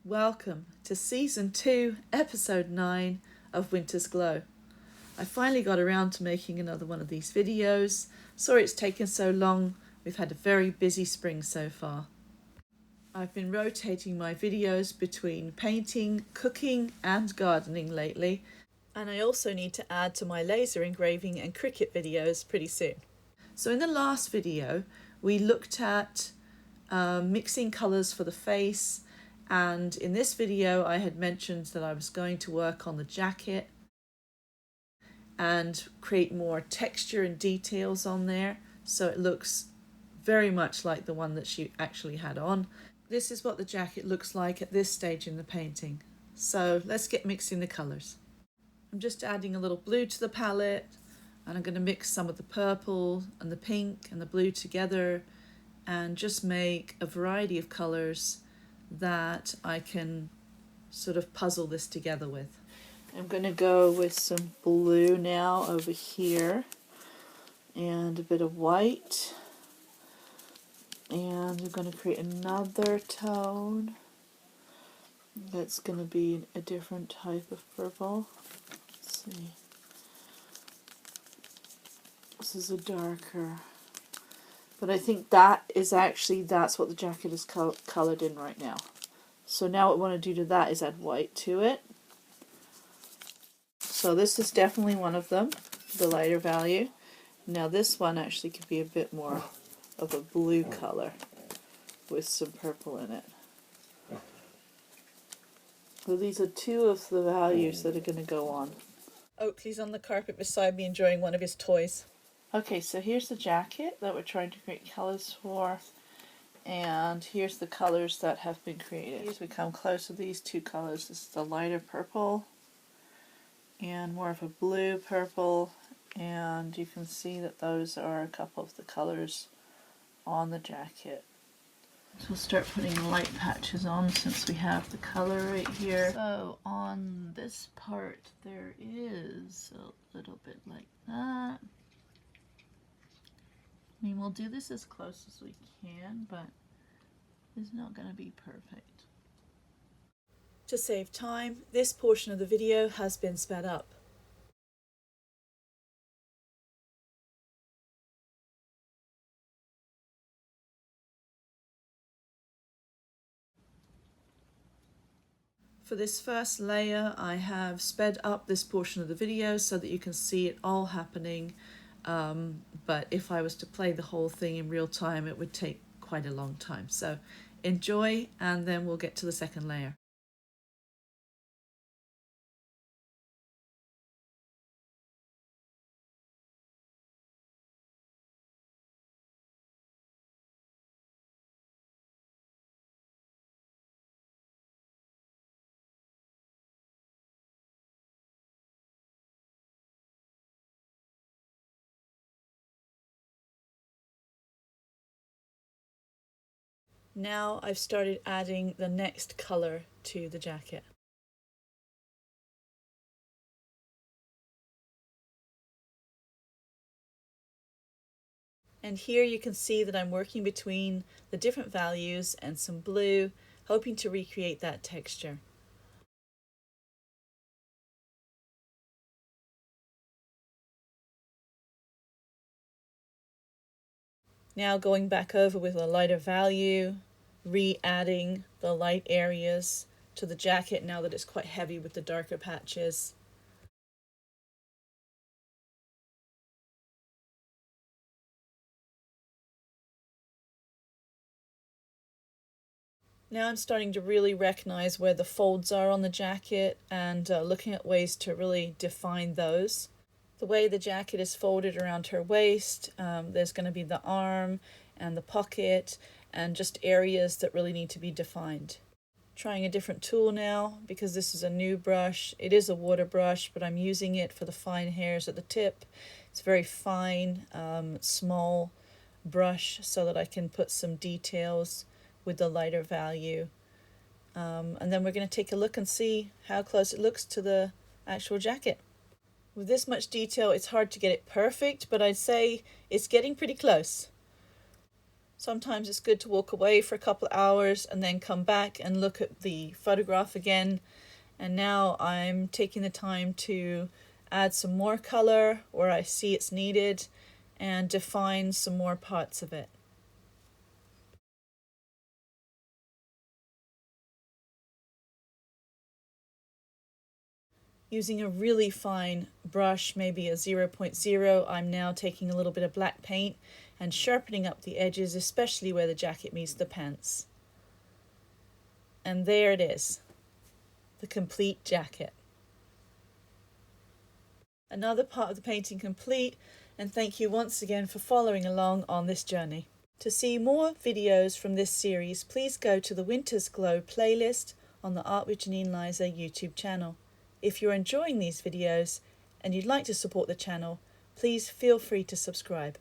Welcome to Season 2, Episode 9 of Winter's Glow. I finally got around to making another one of these videos. Sorry it's taken so long. We've had a very busy spring so far. I've been rotating my videos between painting, cooking and gardening lately. And I also need to add to my laser engraving and Cricut videos pretty soon. So in the last video, we looked at mixing colours for the face. And in this video, I had mentioned that I was going to work on the jacket and create more texture and details on there so it looks very much like the one that she actually had on. This is what the jacket looks like at this stage in the painting. So let's get mixing the colours. I'm just adding a little blue to the palette, and I'm going to mix some of the purple and the pink and the blue together and just make a variety of colours that I can sort of puzzle this together with. I'm going to go with some blue now over here and a bit of white, and I'm going to create another tone that's going to be a different type of purple. Let's see, this is a darker, but I think that is actually, that's what the jacket is coloured in right now. So now what I want to do to that is add white to it. So this is definitely one of them, the lighter value. Now this one actually could be a bit more of a blue colour with some purple in it. So these are two of the values that are going to go on. Oakley's on the carpet beside me enjoying one of his toys. Okay, so here's the jacket that we're trying to create colours for, and here's the colours that have been created. As we come close to these two colours, this is the lighter purple and more of a blue purple, and you can see that those are a couple of the colours on the jacket. So we'll start putting light patches on since we have the colour right here. So on this part there is a little bit like that. I mean, we'll do this as close as we can, but it's not going to be perfect. To save time, this portion of the video has been sped up. For this first layer, I have sped up this portion of the video so that you can see it all happening. But if I was to play the whole thing in real time, it would take quite a long time. So enjoy, and then we'll get to the second layer. Now I've started adding the next colour to the jacket. And here you can see that I'm working between the different values and some blue, hoping to recreate that texture. Now going back over with a lighter value, re-adding the light areas to the jacket now that it's quite heavy with the darker patches. Now I'm starting to really recognize where the folds are on the jacket and looking at ways to really define those. The way the jacket is folded around her waist, there's going to be the arm and the pocket and just areas that really need to be defined. Trying a different tool now because this is a new brush. It is a water brush, but I'm using it for the fine hairs at the tip. It's a very fine, small brush so that I can put some details with the lighter value. And then we're going to take a look and see how close it looks to the actual jacket. With this much detail, it's hard to get it perfect, but I'd say it's getting pretty close. Sometimes it's good to walk away for a couple of hours and then come back and look at the photograph again. And now I'm taking the time to add some more color where I see it's needed and define some more parts of it. Using a really fine brush, maybe a 0.0, I'm now taking a little bit of black paint and sharpening up the edges, especially where the jacket meets the pants. And there it is, the complete jacket. Another part of the painting complete, and thank you once again for following along on this journey. To see more videos from this series, please go to the Winter's Glow playlist on the Art with Janine Liza YouTube channel. If you're enjoying these videos and you'd like to support the channel, please feel free to subscribe.